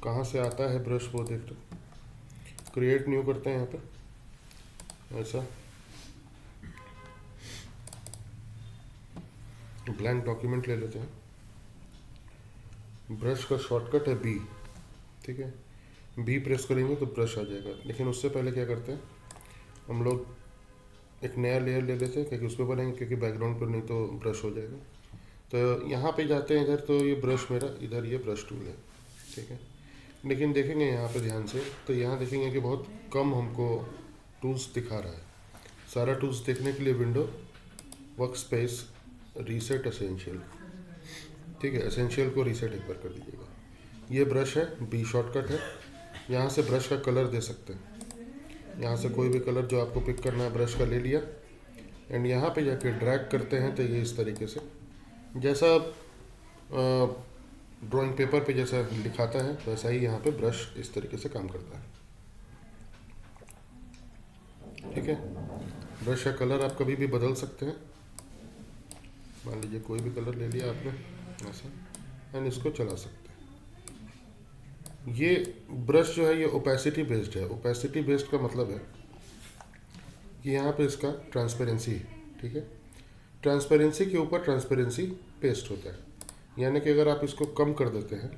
कहाँ से आता है ब्रश वो देख लो। क्रिएट न्यू करते हैं यहाँ पे, ऐसा ब्लैंक डॉक्यूमेंट ले लेते हैं। ब्रश का शॉर्टकट है बी, ठीक है। बी प्रेस करेंगे तो ब्रश आ जाएगा, लेकिन उससे पहले क्या करते हैं हम लोग, एक नया लेयर ले लेते हैं क्योंकि उस पर बनाएंगे, क्योंकि बैकग्राउंड पर नहीं तो ब्रश हो जाएगा। तो यहाँ पे जाते हैं इधर, तो ये ब्रश मेरा इधर, ये ब्रश टूल है, ठीक है। लेकिन देखेंगे यहाँ पे ध्यान से, तो यहाँ देखेंगे कि बहुत कम हमको टूल्स दिखा रहा है। सारा टूल्स देखने के लिए window, work space, reset essential, ठीक है। एसेंशियल को रीसेट एक बार कर दीजिएगा। ये ब्रश है, बी शॉर्टकट है। यहाँ से ब्रश का कलर दे सकते हैं, यहाँ से कोई भी कलर जो आपको पिक करना है ब्रश का ले लिया, एंड यहाँ पे जाके ड्रैग करते हैं तो ये इस तरीके से, जैसा ड्राइंग पेपर पे जैसा लिखाता है वैसा ही यहाँ पे ब्रश इस तरीके से काम करता है, ठीक है। ब्रश का कलर आप कभी भी बदल सकते हैं। मान लीजिए कोई भी कलर ले लिया आपने ऐसा, एंड इसको चला सकते हैं। ये ब्रश जो है ये ओपेसिटी बेस्ड है। ओपेसिटी बेस्ड का मतलब है कि यहाँ पे इसका ट्रांसपेरेंसी है, ठीक है। ट्रांसपेरेंसी के ऊपर ट्रांसपेरेंसी पेस्ट होता है, यानी कि अगर आप इसको कम कर देते हैं,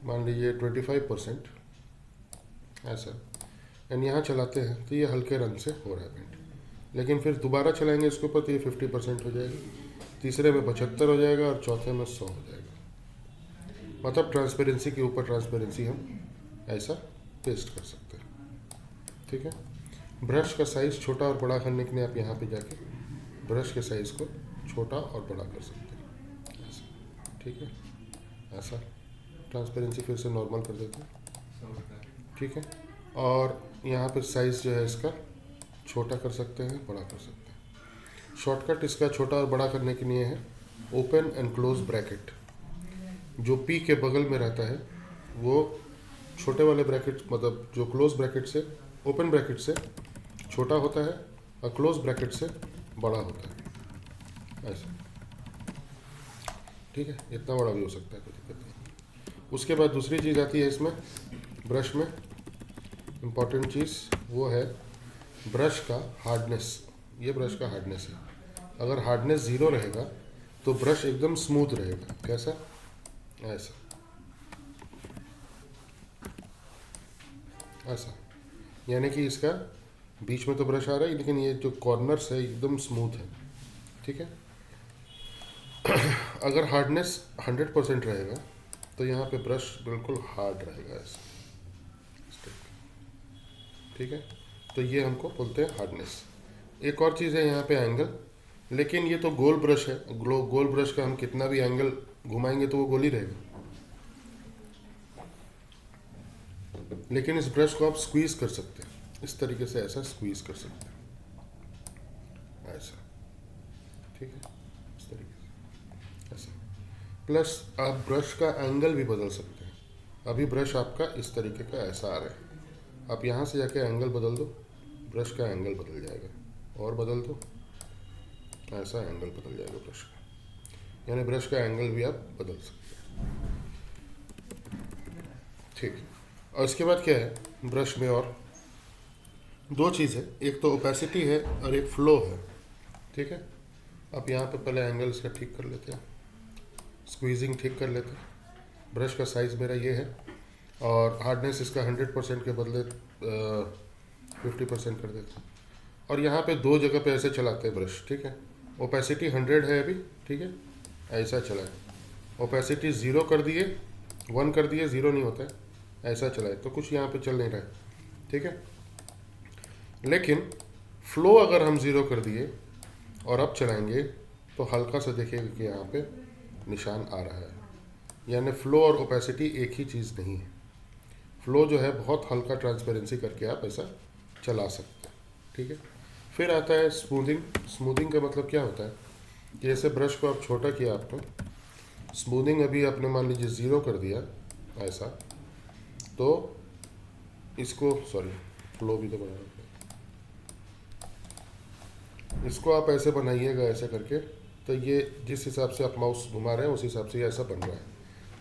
मान लीजिए 25% ऐसा, एंड यहाँ चलाते हैं तो ये हल्के रंग से हो रहा है पेंट, लेकिन फिर दोबारा चलाएंगे इसके ऊपर तो ये 50% हो जाएगा, तीसरे में 75 हो जाएगा और चौथे में 100 हो जाएगा। मतलब ट्रांसपेरेंसी के ऊपर ट्रांसपेरेंसी हम ऐसा पेस्ट कर सकते हैं, ठीक है। ब्रश का साइज़ छोटा और बड़ा करने के लिए आप यहाँ पे जाके ब्रश के साइज़ को छोटा और बड़ा कर सकते हैं ऐसा, ठीक है। ऐसा ट्रांसपेरेंसी फिर से नॉर्मल कर देते हैं, ठीक है। और यहाँ पे साइज़ जो है इसका छोटा कर सकते हैं, बड़ा कर सकते हैं। शॉर्टकट इसका छोटा और बड़ा करने के लिए है ओपन एंड क्लोज ब्रैकेट। जो पी के बगल में रहता है वो छोटे वाले ब्रैकेट, मतलब जो क्लोज ब्रैकेट से, ओपन ब्रैकेट से छोटा होता है और क्लोज ब्रैकेट से बड़ा होता है ऐसा, ठीक है। इतना बड़ा भी हो सकता है, कोई दिक्कत नहीं। उसके बाद दूसरी चीज़ आती है इसमें ब्रश में, इम्पॉर्टेंट चीज़ वो है ब्रश का हार्डनेस। ये ब्रश का हार्डनेस है। अगर हार्डनेस 0 रहेगा तो ब्रश एकदम स्मूथ रहेगा। कैसा? ऐसा, ऐसा, यानी कि इसका बीच में तो ब्रश आ रहा है लेकिन ये जो कॉर्नर्स है एकदम स्मूथ है, ठीक है। अगर हार्डनेस 100% रहेगा तो यहाँ पे ब्रश बिल्कुल हार्ड रहेगा ऐसा, ठीक है। तो ये हमको बोलते हैं हार्डनेस। एक और चीज़ है यहाँ पे एंगल, लेकिन ये तो गोल ब्रश है। गोल ब्रश का हम कितना भी एंगल घुमाएंगे तो वो गोल ही रहेगा, लेकिन इस ब्रश को आप स्क्वीज़ कर सकते हैं इस तरीके से, ऐसा स्क्वीज़ कर सकते हैं ऐसा, ठीक है, इस तरीके से ऐसा। प्लस आप ब्रश का एंगल भी बदल सकते हैं। अभी ब्रश आपका इस तरीके का ऐसा आ रहा है, आप यहाँ से जाके एंगल बदल दो, ब्रश का एंगल बदल जाएगा, और बदल दो ऐसा, एंगल बदल जाएगा ब्रश का, यानी ब्रश का एंगल भी आप बदल सकते हैं, ठीक है। और इसके बाद क्या है ब्रश में, और दो चीज़ है, एक तो ओपेसिटी है और एक फ्लो है, ठीक है। आप यहाँ पे पहले एंगल इसका ठीक कर लेते हैं, स्क्वीजिंग ठीक कर लेते हैं। ब्रश का साइज़ मेरा ये है और हार्डनेस इसका 100% के बदले 50% कर देते हैं। और यहाँ पे दो जगह पे ऐसे चलाते हैं ब्रश, ठीक है। ओपेसिटी 100 है अभी, ठीक है, ऐसा चलाए। ओपेसिटी 0 कर दिए, 1 कर दिए, 0 नहीं होता है, ऐसा चलाए तो कुछ यहाँ पे चल नहीं रहा है, ठीक है। लेकिन फ्लो अगर हम 0 कर दिए और अब चलाएंगे तो हल्का सा देखिएगा कि यहाँ पे निशान आ रहा है, यानी फ्लो और ओपेसिटी एक ही चीज़ नहीं है। फ्लो जो है बहुत हल्का ट्रांसपेरेंसी करके आप ऐसा चला सकते हैं, ठीक है। फिर आता है स्मूथिंग। स्मूथिंग का मतलब क्या होता है कि जैसे ब्रश को आप छोटा किया आपने, स्मूथिंग अभी आपने मान लीजिए 0 कर दिया ऐसा, तो इसको, सॉरी फ्लो भी तो बना, इसको आप ऐसे बनाइएगा ऐसे करके, तो ये जिस हिसाब से आप माउस घुमा रहे हैं उस हिसाब से ये ऐसा बन रहा है।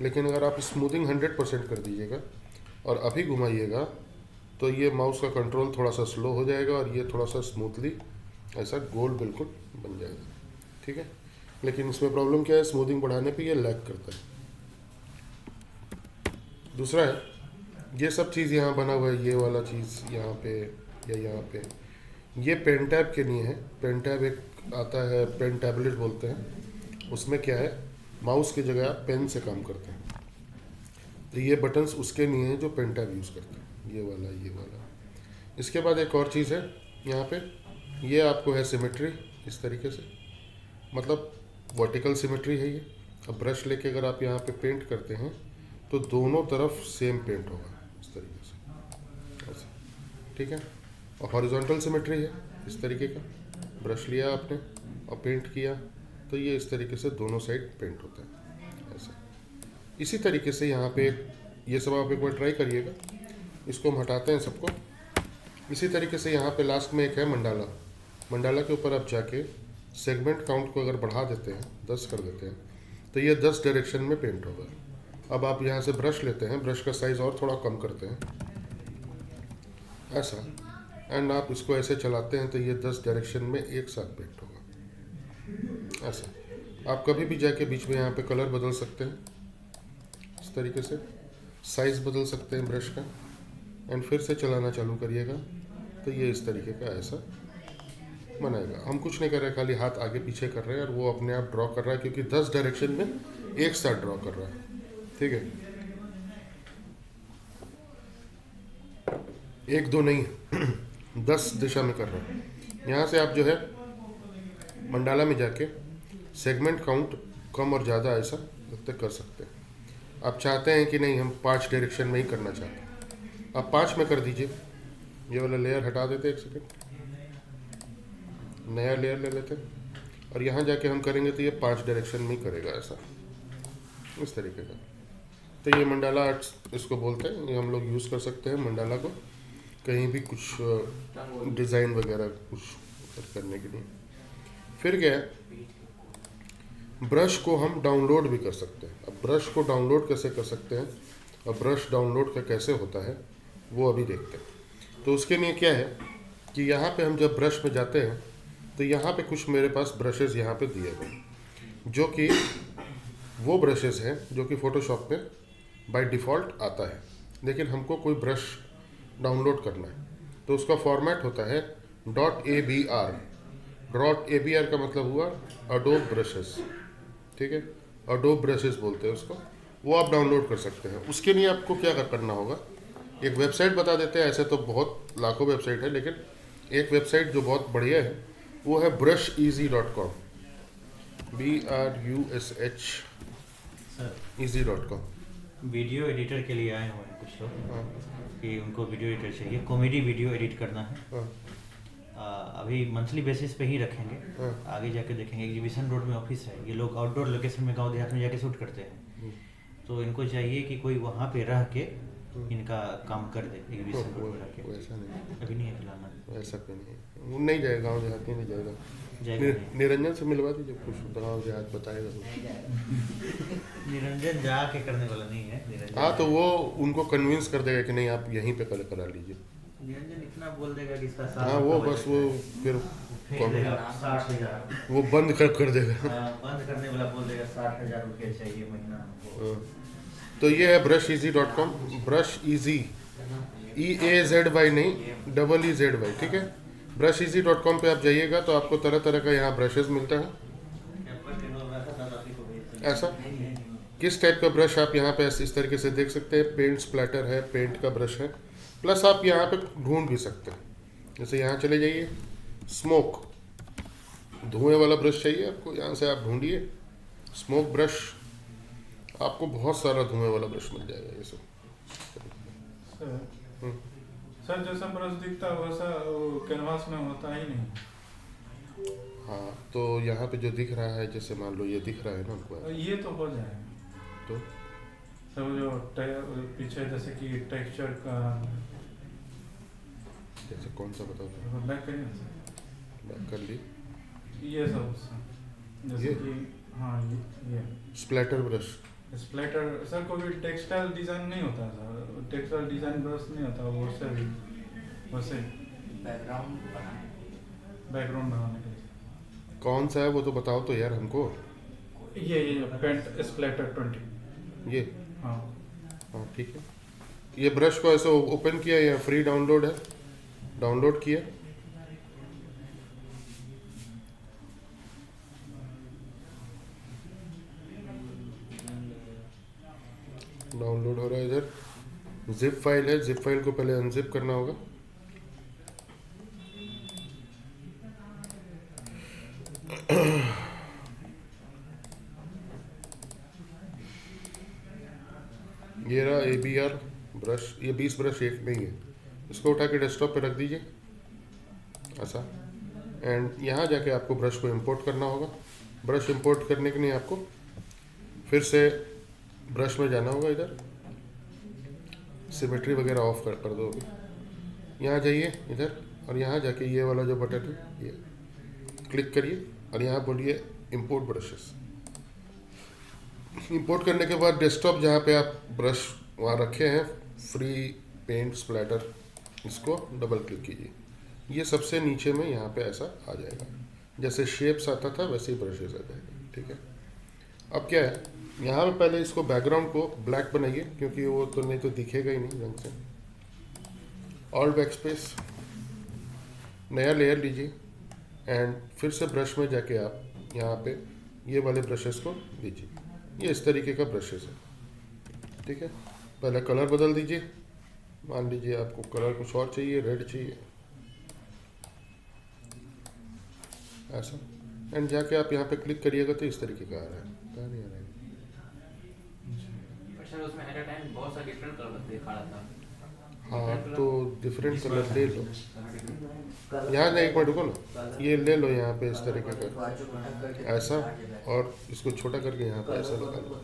लेकिन अगर आप स्मूथिंग 100% कर दीजिएगा और अभी घुमाइएगा तो ये माउस का कंट्रोल थोड़ा सा स्लो हो जाएगा और ये थोड़ा सा स्मूथली ऐसा गोल बिल्कुल बन जाएगा, ठीक है। लेकिन इसमें प्रॉब्लम क्या है, स्मूथिंग बढ़ाने पे ये लैग करता है। दूसरा है, ये सब चीज़ यहाँ बना हुआ है, ये वाला चीज़ यहाँ पे या यहाँ पे, ये पेन टैब के लिए है। पेन टैब एक आता है, पेन टैबलेट बोलते हैं, उसमें क्या है, माउस की जगह आप पेन से काम करते हैं। तो ये बटन्स उसके लिए हैं जो पेन टैब यूज़ करते हैं, ये वाला ये वाला। इसके बाद एक और चीज़ है यहाँ पे, ये आपको है सिमेट्री इस तरीके से, मतलब वर्टिकल सिमेट्री है ये। अब ब्रश लेके अगर आप यहाँ पे पेंट करते हैं तो दोनों तरफ सेम पेंट होगा इस तरीके से ऐसे, ठीक है। और हॉरिजॉन्टल सिमेट्री है इस तरीके का, ब्रश लिया आपने और पेंट किया तो ये इस तरीके से दोनों साइड पेंट होता है ऐसा। इसी तरीके से यहाँ पे ये सब आप एक बार ट्राई करिएगा। इसको हम हटाते हैं सबको। इसी तरीके से यहाँ पे लास्ट में एक है मंडाला। मंडाला के ऊपर आप जाके सेगमेंट काउंट को अगर बढ़ा देते हैं, 10 कर देते हैं, तो ये 10 डायरेक्शन में पेंट होगा। अब आप यहाँ से ब्रश लेते हैं, ब्रश का साइज़ और थोड़ा कम करते हैं ऐसा, एंड आप इसको ऐसे चलाते हैं तो ये 10 डायरेक्शन में एक साथ पेंट होगा ऐसा। आप कभी भी जाके बीच में यहाँ पे कलर बदल सकते हैं इस तरीके से, साइज़ बदल सकते हैं ब्रश का, एंड फिर से चलाना चालू करिएगा तो ये इस तरीके का ऐसा बनाएगा। हम कुछ नहीं कर रहे, खाली हाथ आगे पीछे कर रहे हैं और वो अपने आप ड्रॉ कर रहा है, क्योंकि 10 डायरेक्शन में एक साथ ड्रॉ कर रहा है, ठीक है। एक दो नहीं 10 दिशा में कर रहा है। यहाँ से आप जो है मंडाला में जाके सेगमेंट काउंट कम और ज़्यादा ऐसा लगते कर सकते हैं। आप चाहते हैं कि नहीं हम 5 डायरेक्शन में ही करना चाहते हैं, आप 5 में कर दीजिए। ये वाला लेयर हटा देते, एक सेकेंड, नया लेयर ले लेते हैं और यहाँ जाके हम करेंगे तो ये 5 डायरेक्शन में ही करेगा ऐसा, इस तरीके का। तो ये मंडाला आर्ट्स इसको बोलते हैं, ये हम लोग यूज़ कर सकते हैं मंडाला को कहीं भी कुछ डिज़ाइन वगैरह कुछ करने के लिए। फिर क्या है, ब्रश को हम डाउनलोड भी कर सकते हैं। अब ब्रश को डाउनलोड कैसे कर सकते हैं और ब्रश डाउनलोड का कैसे होता है वो अभी देखते हैं। तो उसके लिए क्या है कि यहाँ पे हम जब ब्रश में जाते हैं तो यहाँ पे कुछ मेरे पास ब्रशेज़ यहाँ पे दिए गए, जो कि वो ब्रशेज़ हैं जो कि फ़ोटोशॉप में बाय डिफ़ॉल्ट आता है, लेकिन हमको कोई ब्रश डाउनलोड करना है तो उसका फॉर्मेट होता है .abr। .abr का मतलब हुआ अडोब ब्रशेस, ठीक है, अडोब ब्रशेस बोलते हैं उसको। वो आप डाउनलोड कर सकते हैं। उसके लिए आपको क्या करना होगा, एक वेबसाइट बता देते हैं, ऐसे तो बहुत लाखों वेबसाइट है, लेकिन एक वेबसाइट जो बहुत बढ़िया है वो है brusheasy.com, BRUSH easy.com। Video editor के लिए आए हुए हैं कुछ लोग कि उनको वीडियो एडिटर चाहिए, कॉमेडी वीडियो एडिट करना है। अभी मंथली बेसिस पे ही रखेंगे, आगे जाके देखेंगे। एग्जीबिशन रोड में ऑफिस है, ये लोग आउटडोर लोकेशन में गांव देहात में जाके शूट करते हैं, तो इनको चाहिए कि कोई वहाँ पे रह के इनका काम कर दे एग्जीबिशन रोड में रह के। ऐसा नहीं, अभी नहीं है फिलहाल, ऐसा कोई नहीं, वो नहीं जाएगा गाँव देहात में, नहीं जाएगा। निरंजन से मिलवा दीजिए, कुछ गाँव देहात बताएगा कुछ। निरंजन जाके करने वाला नहीं है निरंजन। हाँ तो वो उनको कन्विंस कर देगा कि नहीं आप यहीं पे करा लीजिए। निरंजन इतना बोल देगा कि इसका हाँ वो बस वो फिर 60,000 वो बंद कर देगा। बंद करने वाला बोल देगा 60,000 रुपये चाहिए महीना हमको। तो ये है brusheasy.com, ब्रश ईजी, EAZY नहीं, EEZY, ठीक है। brusheasy.com पे आप जाइएगा तो आपको तरह तरह का यहाँ ब्रशेस मिलता है ऐसा। किस टाइप का ब्रश आप यहाँ पे इस तरीके से देख सकते हैं, पेंट स्प्लैटर है, पेंट का ब्रश है, प्लस आप यहाँ पे ढूंढ भी सकते हैं। जैसे यहाँ चले जाइए, स्मोक, धुएं वाला ब्रश चाहिए आपको, यहाँ से आप ढूंढिए स्मोक ब्रश, आपको बहुत सारा धुएं वाला ब्रश मिल जाएगा ये सब। सर जैसा ब्रश दिखता है वैसा कैनवास में होता ही नहीं। हाँ तो यहाँ पे जो दिख रहा है, जैसे मान लो ये दिख रहा है ना हमको, ये तो हो जाएगा। तो सर जो पीछे जैसे कि टेक्सचर का, जैसे कौन सा बताओ, बैक करिए ना सर, बैक कर ली, ये सब जैसे ये? कि हाँ ये स्प्लैटर ब्रश, स्प्लैटर सर कोई भी टेक्सटाइल डिजाइन नहीं होता सर, टेक्सटाइल डिजाइन ब्रश नहीं होता वो उससे भी वैसे बैकग्राउंड बनाने के लिए। कौन सा है वो तो बताओ तो यार हमको। ये पेंट स्प्लैटर 20। ये हाँ हाँ ठीक है। ये ब्रश को ऐसे ओपन किया या फ्री डाउनलोड है, डाउनलोड किया। डाउनलोड हो रहा है इधर, जिप फाइल है, जिप फाइल को पहले अनजिप करना होगा। ये रहा ABR ब्रश, ये 20 ब्रश एक में ही है। इसको उठा के डेस्कटॉप पे रख दीजिए ऐसा, एंड यहाँ जाके आपको ब्रश को इंपोर्ट करना होगा। ब्रश इंपोर्ट करने के लिए आपको फिर से ब्रश में जाना होगा, इधर सिमेट्री वगैरह ऑफ कर दो अभी। यहाँ जाइए इधर और यहाँ जाके ये वाला जो बटन है ये क्लिक करिए और यहाँ बोलिए इंपोर्ट ब्रशेस। इंपोर्ट करने के बाद डेस्कटॉप जहाँ पे आप ब्रश वहाँ रखे हैं फ्री पेंट स्प्लैटर, इसको डबल क्लिक कीजिए। ये सबसे नीचे में यहाँ पे ऐसा आ जाएगा, जैसे शेप्स आता था वैसे ही ब्रशेस आ जाएगा। ठीक है, अब क्या है, यहाँ पे पहले इसको बैकग्राउंड को ब्लैक बनाइए क्योंकि वो तो नहीं तो दिखेगा ही नहीं रंग से। ऑल बैक स्पेस, नया लेयर लीजिए एंड फिर से ब्रश में जाके आप यहाँ पे ये वाले ब्रशेस को दीजिए। ये इस तरीके का ब्रशेस है। ठीक है, पहले कलर बदल दीजिए। मान लीजिए आपको कलर कुछ और चाहिए, रेड चाहिए ऐसा, एंड जाके आप यहाँ पे क्लिक करिएगा तो इस तरीके का आ रहा है। कहाँ नहीं आ रहा है? सर उसमें एट अ टाइम बहुत सारे डिफरेंट कलर दिखा रहा था। हाँ तो डिफरेंट कलर ले लो। यहाँ नहीं, एक मिनट रुको ना, ये ले लो यहाँ पे इस तरीके का ऐसा, और इसको छोटा करके यहाँ पे ऐसा लगा लो।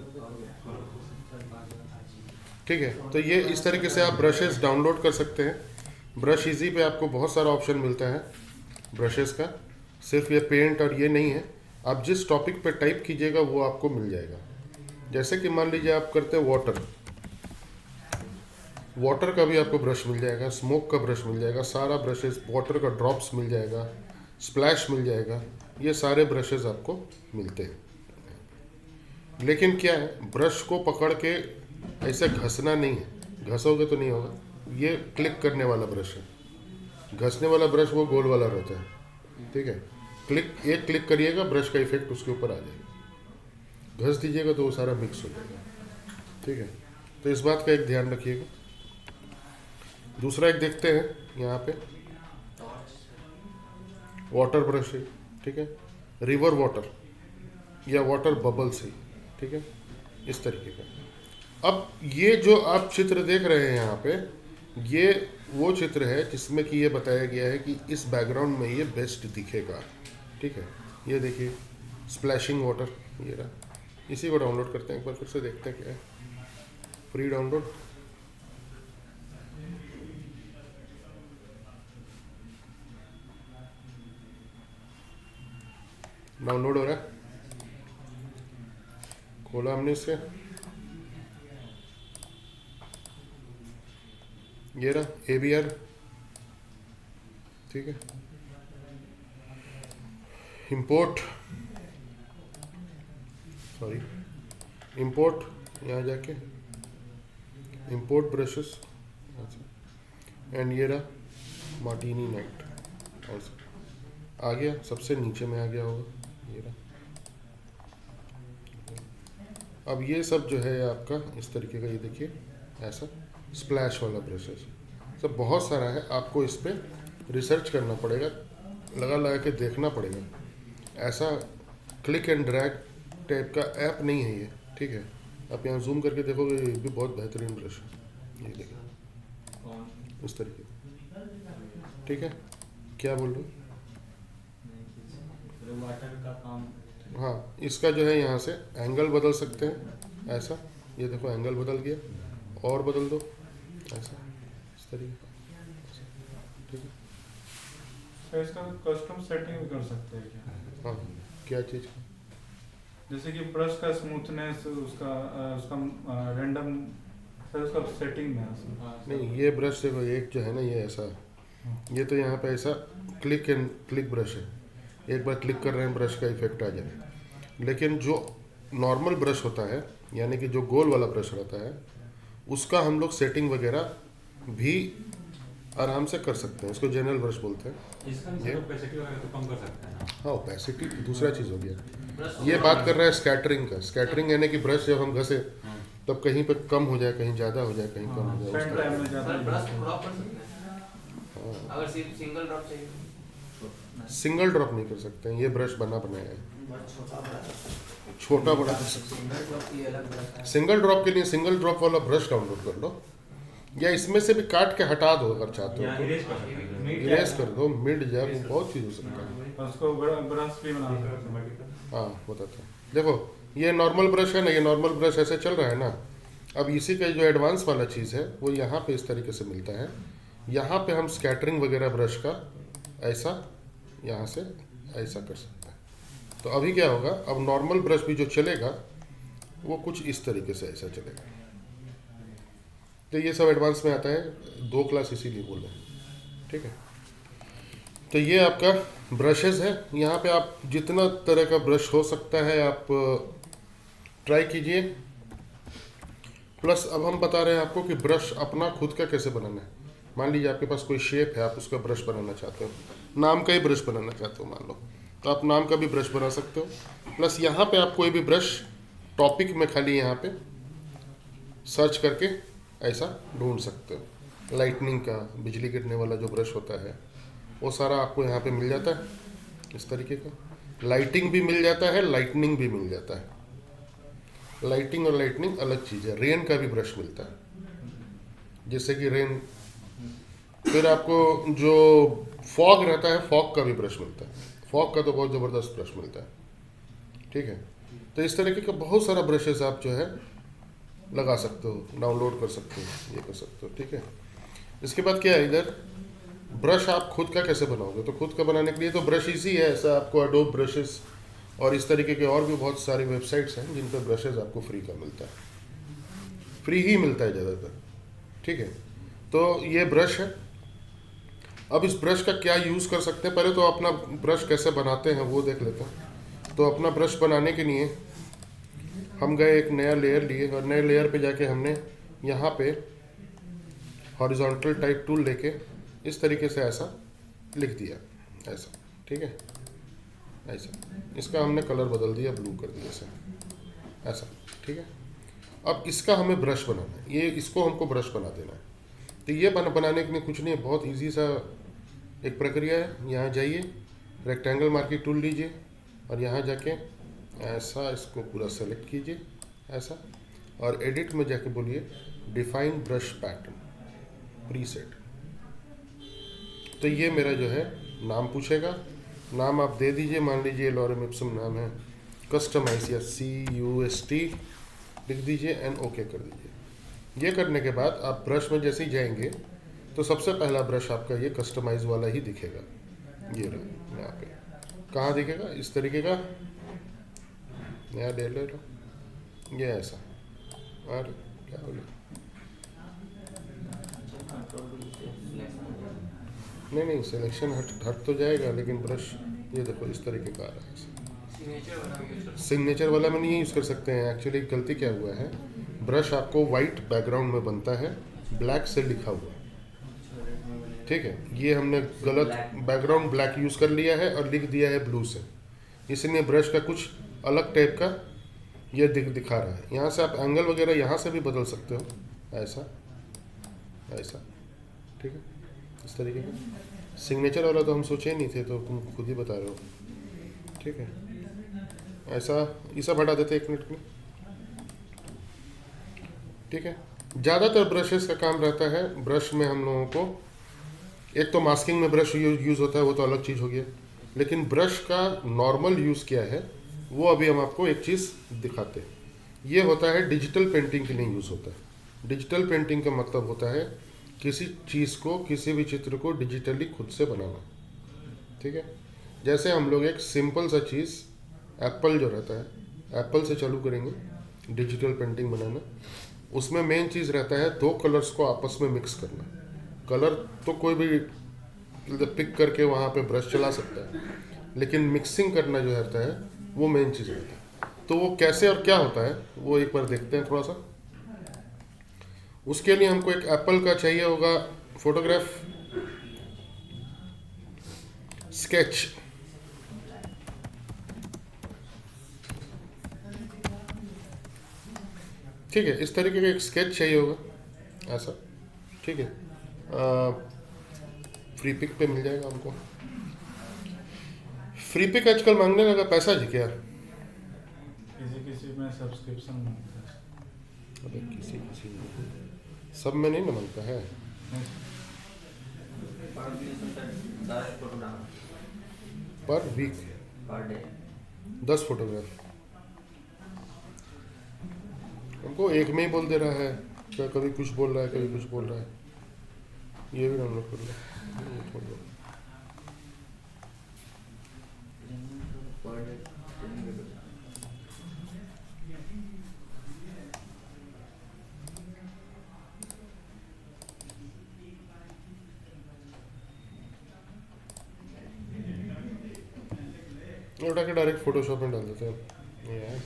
ठीक है, तो ये इस तरीके से आप ब्रशेस डाउनलोड कर सकते हैं। ब्रश इजी पे आपको बहुत सारा ऑप्शन मिलता है ब्रशेस का, सिर्फ ये पेंट और ये नहीं है। आप जिस टॉपिक पे टाइप कीजिएगा वो आपको मिल जाएगा। जैसे कि मान लीजिए आप करते हैं वाटर, वाटर का भी आपको ब्रश मिल जाएगा, स्मोक का ब्रश मिल जाएगा, सारा ब्रशेस, वाटर का ड्रॉप्स मिल जाएगा, स्प्लैश मिल जाएगा, ये सारे ब्रशेस आपको मिलते हैं। लेकिन क्या है, ब्रश को पकड़ के ऐसे घसना नहीं है, घसोगे तो नहीं होगा। ये क्लिक करने वाला ब्रश है, घसने वाला ब्रश वो गोल वाला रहता है। ठीक है, एक क्लिक करिएगा, ब्रश का इफेक्ट उसके ऊपर आ जाएगा। घस दीजिएगा तो वो सारा मिक्स हो जाएगा। ठीक है, तो इस बात का एक ध्यान रखिएगा। दूसरा एक देखते हैं यहाँ पे, वाटर ब्रश है। ठीक है, रिवर वाटर या वाटर बबल्स है। ठीक है, इस तरीके का। अब ये जो आप चित्र देख रहे हैं यहाँ पे, ये वो चित्र है जिसमें कि ये बताया गया है कि इस बैकग्राउंड में ये बेस्ट दिखेगा। ठीक है, ये देखिए स्प्लैशिंग वाटर, ये रहा। इसी को डाउनलोड करते हैं एक बार, फिर से देखते हैं क्या है। फ्री डाउनलोड, डाउनलोड हो रहा है। खोला हमने इसे, ये रहा ABR। ठीक है, इंपोर्ट, सॉरी इंपोर्ट, यहाँ जाके इंपोर्ट ब्रशेस, एंड ये रहा मार्टिनी नाइट, ऐसा आ गया, सबसे नीचे में आ गया होगा। ये रहा। अब ये सब जो है आपका इस तरीके का, ये देखिए ऐसा स्प्लैश वाला ब्रशेस सब बहुत सारा है। आपको इस पर रिसर्च करना पड़ेगा, लगा के देखना पड़ेगा। ऐसा क्लिक एंड ड्रैग टाइप का ऐप नहीं है ये। ठीक है, आप यहाँ जूम करके देखोगे, ये भी बहुत बेहतरीन ब्रश है। ये देखिए इस तरीके। ठीक है, क्या बोल रहे हो? वाटर का काम, हाँ, इसका जो है यहाँ से एंगल बदल सकते हैं ऐसा। ये देखो एंगल बदल गया, और बदल दो ऐसा, इस तरीके का। ठीक है, तो इसका कस्टम सेटिंग भी कर सकते हैं क्या? हाँ, क्या चीज़? जैसे कि ब्रश का स्मूथनेस उसका उसका रैंडम सर उसका सेटिंग में है उसमें। नहीं, ये ब्रश देखो, एक जो है ना ये ऐसा, ये तो यहाँ पे ऐसा क्लिक एंड क्लिक ब्रश है, एक बार क्लिक कर रहे हैं ब्रश का इफेक्ट आ जाए। लेकिन जो नॉर्मल ब्रश होता है, यानी कि जो गोल वाला ब्रश रहता है, उसका हम लोग सेटिंग वगैरह भी आराम से कर सकते हैं। इसको जनरल ब्रश बोलते हैं। इसका भी सर ओपेसिटी वगैरह तो कम कर सकते हैं ना? हाँ, ओपेसिटी दूसरा चीज़ हो गया। ये बात कर रहा है स्कैटरिंग का। स्कैटरिंग यानी कि ब्रश जब हम घसे तब कहीं पे कम हो जाए, कहीं ज़्यादा हो जाए, कहीं कम हो जाए, उस फ्रंट तरह। टाइम में ज़्यादा सर ब्रश ड्रॉप कर सकते हैं अगर सिर्फ सिंगल ड्रॉप चाहिए। सिंगल ड्रॉप नहीं कर सकते हैं, ये ब्रश बना बनाया है, छोटा बड़ा कर सकते हैं। सिंगल ड्रॉप के लिए सिंगल ड्रॉप वाला ब्रश डाउनलोड कर लो, या इसमें से भी काट के हटा दो अगर चाहते यहाँ हो इरेज कर सकते हैं। तो। इरेज कर दो, मिड जैब, बहुत चीज़ हो सकता है। और उसको ब्रश भी बना सकते हैं। हाँ, बताते हैं। देखो, ये नॉर्मल ब्रश है ना, ये नॉर्मल ब्रश ऐसे चल रहा है ना। अब इसी का जो एडवांस वाला चीज़ है वो यहाँ पे इस तरीके से मिलता है। यहाँ पे हम स्कैटरिंग वगैरह ब्रश का ऐसा यहाँ से ऐसा कर सकते हैं। तो अभी क्या होगा, अब नॉर्मल ब्रश भी जो चलेगा वो कुछ इस तरीके से ऐसा चलेगा। तो ये सब एडवांस में आता है, 2 क्लास इसीलिए बोल रहे हैं, ठीक है। तो ये आपका ब्रशेस है। यहाँ पे आप जितना तरह का ब्रश हो सकता है आप ट्राई कीजिए। प्लस अब हम बता रहे हैं आपको कि ब्रश अपना खुद का कैसे बनाना है। मान लीजिए आपके पास कोई शेप है, आप उसका ब्रश बनाना चाहते हो, नाम का ही ब्रश बनाना चाहते हो मान लो, तो आप नाम का भी ब्रश बना सकते हो। प्लस यहाँ पे आप कोई भी ब्रश टॉपिक में खाली यहाँ पे सर्च करके ऐसा ढूंढ सकते हो। लाइटनिंग का, बिजली गिरने वाला जो ब्रश होता है वो सारा आपको यहाँ पे मिल जाता है इस तरीके का। लाइटिंग भी मिल जाता है, लाइटनिंग भी मिल जाता है। लाइटिंग और लाइटनिंग अलग चीज़ है। रेन का भी ब्रश मिलता है, जैसे कि रेन। फिर आपको जो फॉग रहता है, फॉग का भी ब्रश मिलता है। फॉग का तो बहुत ज़बरदस्त ब्रश मिलता है, ठीक है। तो इस तरीके का बहुत सारा ब्रशेस आप जो है लगा सकते हो, डाउनलोड कर सकते हो, ये कर सकते हो, ठीक है। इसके बाद क्या है, इधर ब्रश आप खुद का कैसे बनाओगे। तो खुद का बनाने के लिए तो ब्रश इजी है, ऐसा आपको एडोब ब्रशेस और इस तरीके के और भी बहुत सारी वेबसाइट्स हैं जिन पर ब्रशेस आपको फ्री का मिलता है, फ्री ही मिलता है ज़्यादातर, ठीक है। तो ये ब्रश है। अब इस ब्रश का क्या यूज़ कर सकते हैं, पहले तो अपना ब्रश कैसे बनाते हैं वो देख लेते हैं। तो अपना ब्रश बनाने के लिए हम गए, एक नया लेयर लिए और नए लेयर पे जाके हमने यहाँ पे हॉरिजॉन्टल टाइप टूल लेके इस तरीके से ऐसा लिख दिया, ऐसा, ठीक है, ऐसा। इसका हमने कलर बदल दिया, ब्लू कर दिया ऐसा, ऐसा, ठीक है। अब इसका हमें ब्रश बनाना है, ये इसको हमको ब्रश बना देना है। तो ये बनाने के लिए कुछ नहीं है, बहुत इजी सा एक प्रक्रिया है। यहाँ जाइए, रेक्टेंगल मार्किंग टूल लीजिए और यहाँ जाके ऐसा इसको पूरा सेलेक्ट कीजिए ऐसा, और एडिट में जाके बोलिए डिफाइन ब्रश पैटर्न प्रीसेट। तो ये मेरा जो है नाम पूछेगा, नाम आप दे दीजिए, मान लीजिए लॉरेम इप्सम नाम है, कस्टमाइज या CUST लिख दीजिए एंड ओके कर दीजिए। ये करने के बाद आप ब्रश में जैसे ही जाएंगे तो सबसे पहला ब्रश आपका ये कस्टमाइज वाला ही दिखेगा। ये रहा यहाँ पे, कहाँ दिखेगा, इस तरीके का नया ले लो, ये ऐसा। और क्या हो गया, नहीं सिलेक्शन हट तो जाएगा, लेकिन ब्रश ये देखो इस तरीके का आ रहा है। सिग्नेचर वाला में नहीं यूज़ कर सकते हैं। एक्चुअली गलती क्या हुआ है, ब्रश आपको वाइट बैकग्राउंड में बनता है, ब्लैक से लिखा हुआ है, ठीक है। ये हमने गलत बैकग्राउंड ब्लैक यूज़ कर लिया है और लिख दिया है ब्लू से, इसलिए ब्रश का कुछ अलग टाइप का ये दिखा रहा है। यहाँ से आप एंगल वगैरह यहाँ से भी बदल सकते हो, ऐसा ऐसा, ठीक है, इस तरीके का। सिग्नेचर वाला तो हम सोचे नहीं थे, तो तुम खुद ही बता रहे हो, ठीक है। ऐसा ये सब हटा देते 1 मिनट में, ठीक है। ज़्यादातर ब्रशेस का काम रहता है, ब्रश में हम लोगों को एक तो मास्किंग में ब्रश यूज़ होता है, वो तो अलग चीज़ हो गया, लेकिन ब्रश का नॉर्मल यूज़ क्या है वो अभी हम आपको एक चीज़ दिखाते हैं। ये होता है डिजिटल पेंटिंग के लिए यूज़ होता है। डिजिटल पेंटिंग का मतलब होता है किसी चीज़ को, किसी भी चित्र को डिजिटली खुद से बनाना, ठीक है। जैसे हम लोग एक सिंपल सा चीज़, एप्पल जो रहता है, एप्पल से चालू करेंगे डिजिटल पेंटिंग बनाना। उसमें मेन चीज़ रहता है 2 कलर्स को आपस में मिक्स करना। कलर तो कोई भी पिक करके वहाँ पे ब्रश चला सकता है, लेकिन मिक्सिंग करना जो रहता है वो मेन चीज़ रहता है। तो वो कैसे और क्या होता है वो एक बार देखते हैं थोड़ा सा। उसके लिए हमको एक एप्पल का चाहिए होगा फोटोग्राफ, स्केच। ठीक है, इस तरीके का एक स्केच चाहिए होगा ऐसा। ठीक है, फ्री पिक पे मिल जाएगा हमको। फ्री पिक आजकल मांगने लगा पैसा जी क्या? किसी में सब्सक्रिप्शन मांगता है। अबे किसी किसी में, सब में नहीं ना मांगता है। पर वीक पर डे 10 फोटोग्राफ हमको एक में ही बोल दे रहा है। क्या कभी कुछ बोल रहा है, कभी कुछ बोल रहा है। ये भी डाउनलोड कर लो, ये छोड़ दो। पर डे ये उठा के डायरेक्ट फोटोशॉप में डाल देते हैं। ये है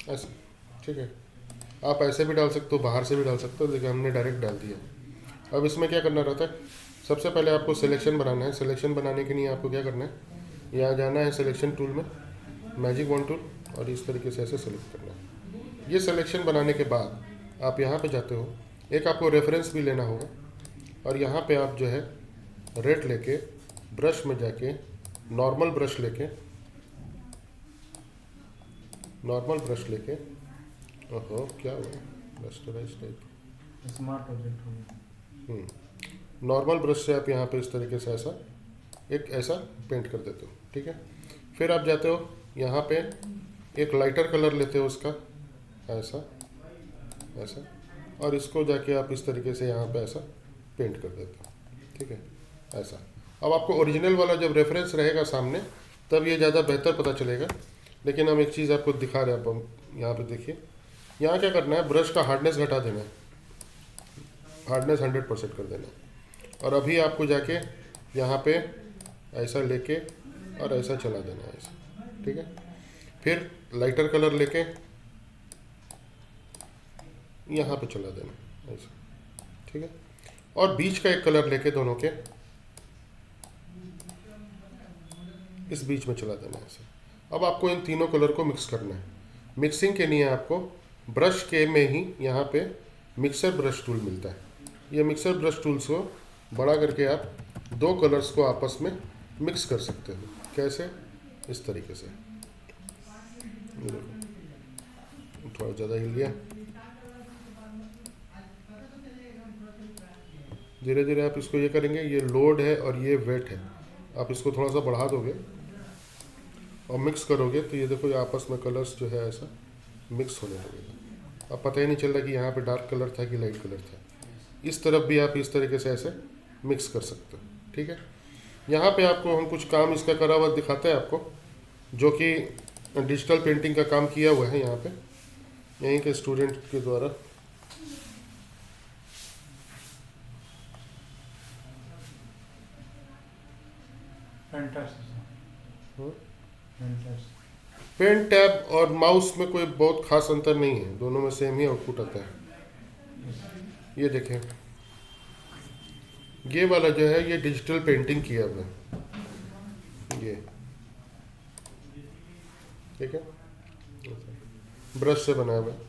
ऐसे। ठीक है, आप ऐसे भी डाल सकते हो, बाहर से भी डाल सकते हो, लेकिन हमने डायरेक्ट डाल दिया। अब इसमें क्या करना रहता है, सबसे पहले आपको सिलेक्शन बनाना है। सिलेक्शन बनाने के लिए आपको क्या करना है, यहाँ जाना है सिलेक्शन टूल में, मैजिक वन टूल, और इस तरीके से ऐसे सेलेक्ट करना है। ये सिलेक्शन बनाने के बाद आप यहाँ पे जाते हो, एक आपको रेफरेंस भी लेना होगा, और यहाँ पे आप जो है रेड लेके ब्रश में जाके नॉर्मल ब्रश लेके ओहो क्या हुआ, रस्टराइज टाइप। स्मार्ट ऑब्जेक्ट हो गया। नॉर्मल ब्रश से आप यहाँ पे इस तरीके से ऐसा एक ऐसा पेंट कर देते हो। ठीक है, फिर आप जाते हो यहाँ पे एक लाइटर कलर लेते हो उसका ऐसा ऐसा, और इसको जाके आप इस तरीके से यहाँ पे ऐसा पेंट कर देते हो। ठीक है, ऐसा। अब आपको ओरिजिनल वाला जब रेफरेंस रहेगा सामने तब ये ज़्यादा बेहतर पता चलेगा। लेकिन हम एक चीज़ आपको दिखा रहे हैं, आप यहाँ पे देखिए, यहाँ क्या करना है, ब्रश का हार्डनेस घटा देना है, हार्डनेस 100% कर देना है। और अभी आपको जाके यहाँ पे ऐसा लेके और ऐसा चला देना है ऐसा। ठीक है, फिर लाइटर कलर लेके यहाँ पे चला देना ऐसा। ठीक है, और बीच का एक कलर लेके दोनों के इस बीच में चला देना है ऐसे। अब आपको इन तीनों कलर को मिक्स करना है। मिक्सिंग के लिए आपको ब्रश के में ही यहाँ पे मिक्सर ब्रश टूल मिलता है। ये मिक्सर ब्रश टूल्स को बड़ा करके आप 2 कलर्स को आपस में मिक्स कर सकते हो। कैसे? इस तरीके से। ये देखो, थोड़ा ज़्यादा हिल गया। धीरे धीरे आप इसको ये करेंगे, ये लोड है और ये वेट है, आप इसको थोड़ा सा बढ़ा दोगे और मिक्स करोगे तो ये देखो ये आपस में कलर्स जो है ऐसा मिक्स होने लगेगा। अब पता ही नहीं चल रहा कि यहाँ पे डार्क कलर था कि लाइट कलर था। इस तरफ भी आप इस तरीके से ऐसे मिक्स कर सकते हो। ठीक है, यहाँ पे आपको हम कुछ काम इसका करा हुआ दिखाते हैं आपको, जो कि डिजिटल पेंटिंग का काम किया हुआ है यहाँ पे, यहीं के स्टूडेंट के द्वारा। पेन टैब और माउस में कोई बहुत खास अंतर नहीं है, दोनों में सेम ही आउटपुट आता है। ये देखें, ये वाला जो है ये डिजिटल पेंटिंग किया हुआ है ये। ठीक है, ब्रश से बनाया हुआ है।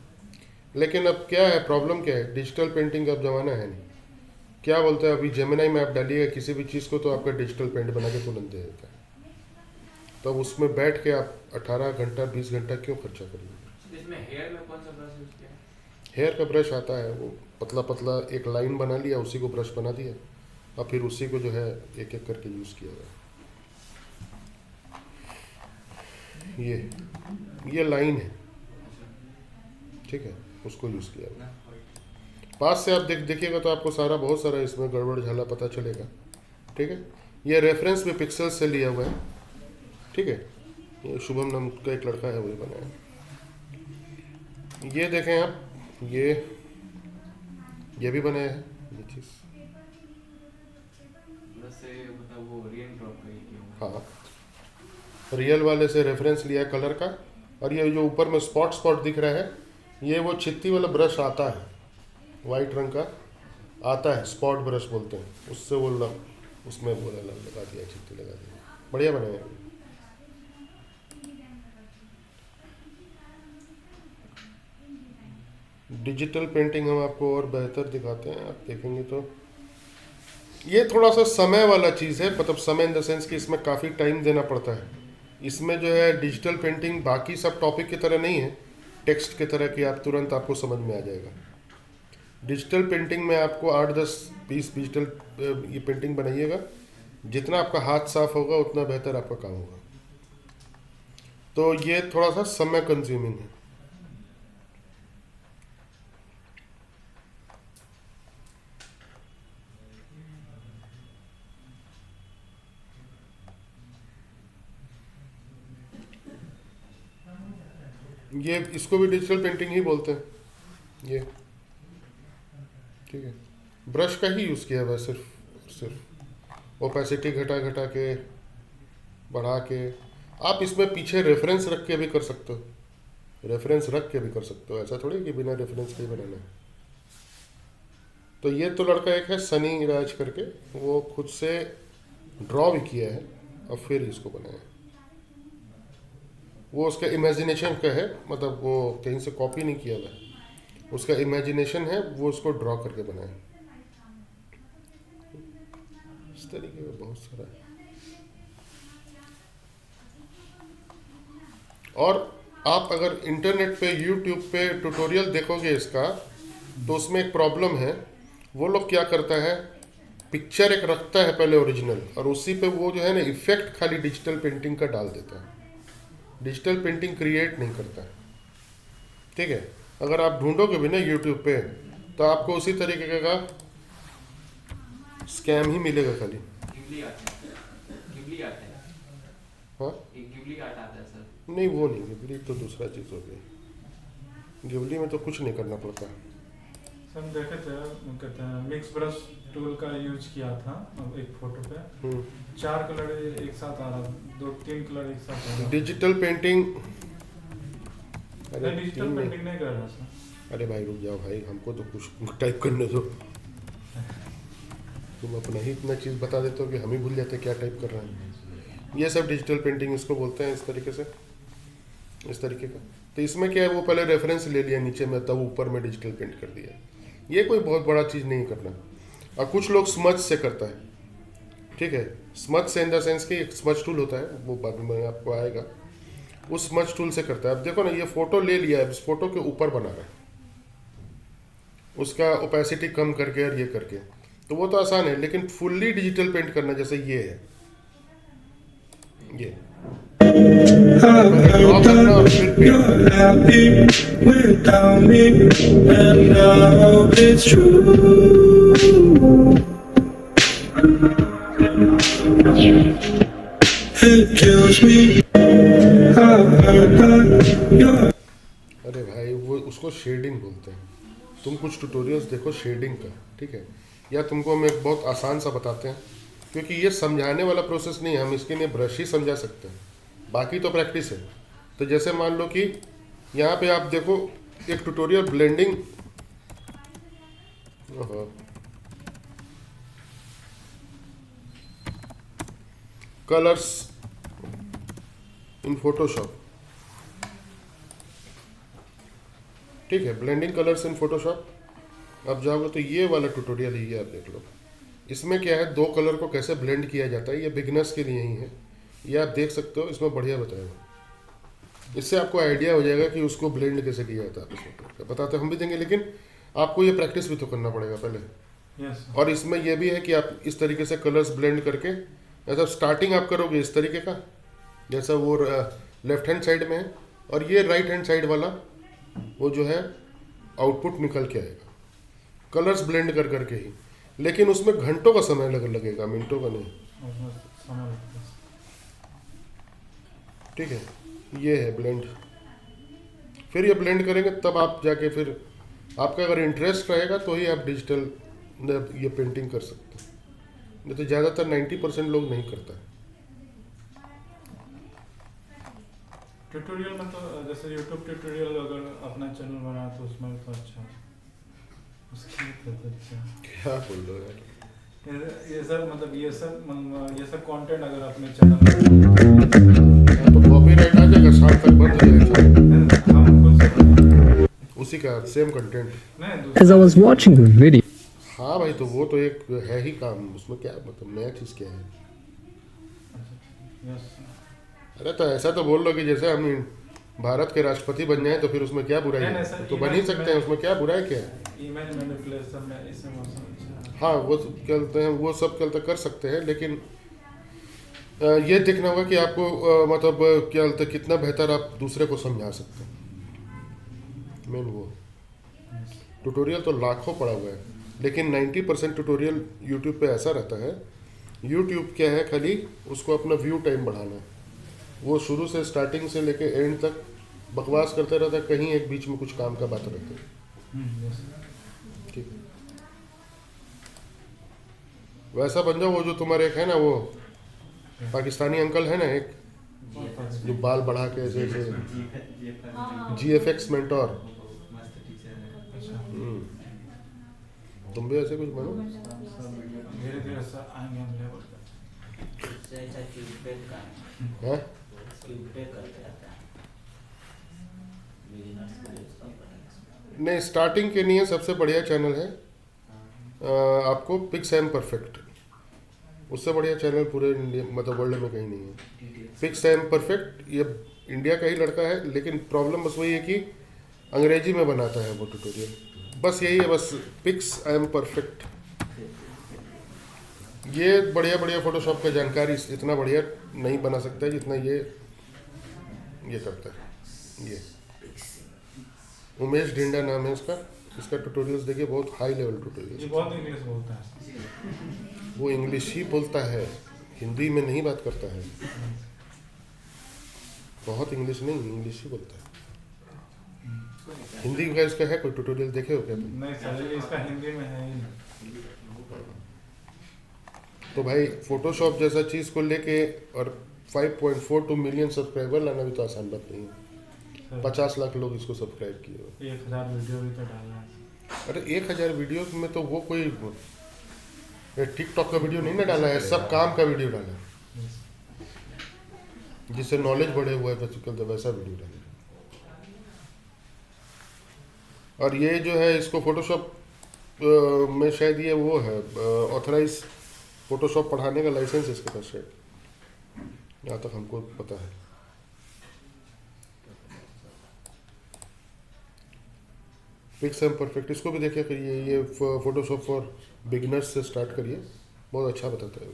लेकिन अब क्या है, प्रॉब्लम क्या है, डिजिटल पेंटिंग का अब ज़माना है नहीं। क्या बोलते हैं, अभी जेमिनाई में आप डालिएगा किसी भी चीज़ को तो आपका डिजिटल पेंट बना के तुरंत दे देता है। तो अब उसमें बैठ के आप 18 घंटा 20 घंटा क्यों खर्चा करिए। इसमें हेयर में कौन सा ब्रश यूज किया है? हेयर का ब्रश आता है, वो पतला पतला एक लाइन बना लिया, उसी को ब्रश बना दिया और फिर उसी को जो है एक एक करके यूज़ किया गया। ये लाइन है, ठीक है, उसको यूज़ किया गया। पास से आप देखिएगा तो आपको बहुत सारा इसमें गड़बड़ झाला पता चलेगा। ठीक है, ये रेफरेंस भी पिक्सेल्स से लिया हुआ है। ठीक है, ये शुभम नाम का एक लड़का है वही बनाया। ये देखें आप, ये भी बनाया है ये चीज़। मतलब वो रियल ड्रॉप का ही किया। हाँ, रियल वाले से रेफरेंस लिया कलर का। और ये जो ऊपर में स्पॉट दिख रहा है, ये वो छित्ती वाला ब्रश आता है, वाइट रंग का आता है, स्पॉट ब्रश बोलते हैं, उससे वो उसमें वो लगा दिया, छित्ती लगा दिया, बढ़िया बनाया। डिजिटल पेंटिंग हम आपको और बेहतर दिखाते हैं, आप देखेंगे तो ये थोड़ा सा समय वाला चीज़ है, मतलब समय इन द सेंस कि इसमें काफ़ी टाइम देना पड़ता है। इसमें जो है डिजिटल पेंटिंग बाकी सब टॉपिक की तरह नहीं है, टेक्स्ट की तरह कि आप तुरंत आपको समझ में आ जाएगा। डिजिटल पेंटिंग में आपको 8-10 पीस डिजिटल ये पेंटिंग बनाइएगा, जितना आपका हाथ साफ होगा उतना बेहतर आपका काम होगा। तो ये थोड़ा सा समय कंज्यूमिंग है। ये इसको भी डिजिटल पेंटिंग ही बोलते हैं ये। ठीक है, ब्रश का ही यूज़ किया हुआ है, सिर्फ ओपेसिटी घटा के बढ़ा के। आप इसमें पीछे रेफरेंस रख के भी कर सकते हो, ऐसा थोड़ी कि बिना रेफरेंस के ही बनाना है। तो ये तो लड़का एक है सनी राज करके, वो खुद से ड्रॉ भी किया है और फिर इसको बनाया। वो उसका इमेजिनेशन का है, मतलब वो कहीं से कॉपी नहीं किया हुआ है, उसका इमेजिनेशन है, वो उसको ड्रॉ करके बनाया। इस तरीके का बहुत सारा है। और आप अगर इंटरनेट पे यूट्यूब पे ट्यूटोरियल देखोगे इसका, तो उसमें एक प्रॉब्लम है। वो लोग क्या करता है, पिक्चर एक रखता है पहले ओरिजिनल, और उसी पे वो जो है ना इफेक्ट खाली डिजिटल पेंटिंग का डाल देता है, डिजिटल पेंटिंग क्रिएट नहीं करता है। ठीक है, अगर आप ढूंढोगे भी ना यूट्यूब पे, तो आपको उसी तरीके का स्कैम ही मिलेगा खाली। गिबली आते हैं। हाँ, एक गिबली आर्ट आता है सर। नहीं वो नहीं, गिबली तो दूसरा चीज़ हो गई। गिबली में तो कुछ नहीं करना पड़ता। हम देखे थे, कहते हैं मिक्स ब्रश टूल का यूज किया था एक फोटो पे। 4 कलर एक साथ आ रहा, 2-3 कलर एक साथ आ रहा। डिजिटल पेंटिंग, अरे डिजिटल पेंटिंग नहीं कर रहा सर। अरे भाई रुक जाओ भाई, हमको तो कुछ टाइप करने दो। तुम अपना ही इतना चीज़ बता देते हो कि हम ही भूल जाते क्या टाइप कर रहे हैं। ये सब डिजिटल पेंटिंग इसको बोलते हैं, इस तरीके से, इस तरीके का। तो इसमें क्या है, वो पहले रेफरेंस ले लिया नीचे में, तब ऊपर में डिजिटल पेंट कर दिया। ये कोई बहुत बड़ा चीज़ नहीं करना। और कुछ लोग स्मच से करता है। ठीक है, स्मच से इन द सेंस कि एक स्मच टूल होता है, वो बाद में आपको आएगा, उस स्मच टूल से करता है। अब देखो ना, ये फोटो ले लिया है, इस फोटो के ऊपर बना रहा है, उसका ओपेसिटी कम करके और ये करके, तो वो तो आसान है। लेकिन फुल्ली डिजिटल पेंट करना, जैसे ये है, ये ड्रॉ करना और फिर पेंट। अरे भाई, वो उसको शेडिंग बोलते हैं। तुम कुछ ट्यूटोरियल्स देखो शेडिंग का, ठीक है, या तुमको हम एक बहुत आसान सा बताते हैं, क्योंकि ये समझाने वाला प्रोसेस नहीं है, हम इसके लिए ब्रश ही समझा सकते हैं, बाकी तो प्रैक्टिस है। तो जैसे मान लो कि यहाँ पे आप देखो एक ट्यूटोरियल ब्लेंडिंग, कलर्स इन फोटोशॉप, ठीक है, ब्लेंडिंग कलर्स इन फोटोशॉप। अब जाओगे तो ये वाला ट्यूटोरियल ही है, आप देख लो। इसमें क्या है, 2 कलर को कैसे ब्लेंड किया जाता है, ये बिगनर्स के लिए ही है, ये आप देख सकते हो, इसमें बढ़िया बताएगा। इससे आपको आइडिया हो जाएगा कि उसको ब्लेंड कैसे किया जाता है। इसमें बताते हम भी देंगे, लेकिन आपको ये प्रैक्टिस भी तो करना पड़ेगा पहले। और इसमें यह भी है कि आप इस तरीके से कलर्स ब्लेंड करके, ऐसा स्टार्टिंग आप करोगे इस तरीके का, जैसा वो लेफ्ट हैंड साइड में है, और ये राइट हैंड साइड वाला वो जो है आउटपुट निकल के आएगा। कलर्स ब्लेंड कर करके ही, लेकिन उसमें घंटों का समय लगेगा, मिनटों का नहीं। उसमें समय लगता है। ठीक है, ये है ब्लेंड। फिर ये ब्लेंड करेंगे तब आप जाके, फिर आपका अगर इंटरेस्ट रहेगा तो ही आप डिजिटल ये पेंटिंग कर सकते हैं, नहीं तो ज़्यादातर 90% लोग नहीं करता है। ट्यूटोरियल में तो जैसे यूट्यूब ट्यूटोरियल अगर अपना चैनल बना तो उसमें तो अच्छा है, उसके लिए तो अच्छा है। क्या बोल रहे हो यार? ये सब मतलब ये सब कंटेंट अगर अपने चैनल में तो कॉपीराइट आ जाएगा, साल तक बंद हो जाएगा हम खुद से उसी का सेम कंटेंट। नहीं As I was watching the video, हाँ भाई, तो वो तो एक है ही काम, उसमें क्या मतलब नया चीज़ क्या है? यस अरे तो ऐसा तो बोल लो कि जैसे हम भारत के राष्ट्रपति बन जाए तो फिर उसमें क्या बुराई नहीं, है? सर, तो बन ही सकते हैं, उसमें क्या बुराई क्या है? इमेज मैनिपुलेशन में इसमें मौसम अच्छा है। हाँ, वो चलते हैं, वो सब चलते कर सकते हैं, लेकिन ये देखना होगा कि आपको मतलब क्या बोलते हैं, कितना बेहतर आप दूसरे को समझा सकते हैं। मेन वो ट्यूटोरियल तो लाखों पड़ा हुआ है, लेकिन 90% ट्यूटोरियल यूट्यूब पे ऐसा रहता है। यूट्यूब क्या है, खाली उसको अपना व्यू टाइम बढ़ाना है। वो शुरू से स्टार्टिंग से लेके एंड तक बकवास करते रहता है, कहीं एक बीच में कुछ काम का बात रहती है। यस ठीक, वैसा बन जाओ। वो जो तुम्हारे एक है ना, वो पाकिस्तानी अंकल है ना एक, जो बाल बढ़ा के ऐसे ऐसे GFX मेंटोर, अच्छा तुम भी ऐसे कुछ बनो। धीरे धीरे सर आएंगे हम लेवल पे। अच्छा क्यूबेक का हैं? क्यूबेक करते रहता है बिगिनर्स के लिए उसका बनेगा। नहीं, स्टार्टिंग के लिए सबसे बढ़िया चैनल है आपको पिक्स एम परफेक्ट। उससे बढ़िया चैनल पूरे इंडिया मतलब वर्ल्ड में कहीं नहीं है। पिक्स एम परफेक्ट, ये इंडिया का ही लड़का है, लेकिन प्रॉब्लम बस वही है कि अंग्रेजी में बनाता है वो ट्यूटोरियल, बस यही है, बस पिक्स एम परफेक्ट। ये बढ़िया बढ़िया फोटोशॉप का जानकारी इतना बढ़िया नहीं बना सकता है जितना ये करता है। ये उमेश डिंडा नाम है इसका ट्यूटोरियल्स देखिए, बहुत हाई लेवल ये ट्यूटोरियल्स। बहुत इंग्लिश बोलता है। वो इंग्लिश ही बोलता है, हिंदी में नहीं बात करता है। बहुत इंग्लिश नहीं, इंग्लिश ही बोलता है। हिंदी का इसका है कोई ट्यूटोरियल देखे हो क्या तुम? नहीं सर, इसका हिंदी में है ही नहीं। तो भाई फोटोशॉप जैसा चीज़ को लेके और 5.42 मिलियन सब्सक्राइबर लाना भी तो आसान बात नहीं है। 50 लाख लोग इसको सब्सक्राइब किए हुए। 1000 वीडियो भी तो डाला है। अरे 1000 वीडियो में तो वो कोई टिकटॉक का वीडियो नहीं ना डाला है, सब काम का वीडियो डाला है, जिससे नॉलेज बढ़े हुआ है तो वैसा वीडियो डाले। और ये जो है, इसको फोटोशॉप में शायद ये वो है ऑथराइज फोटोशॉप पढ़ाने का लाइसेंस इसके पास शायद, यहाँ तक हमको पता है। पिक्स एम परफेक्ट, इसको भी देखिए करिए। ये फोटोशॉप फॉर बिगिनर्स से स्टार्ट करिए, बहुत अच्छा बताता है।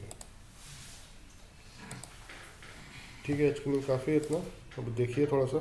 ठीक है, आज के लिए काफ़ी इतना। अब देखिए थोड़ा सा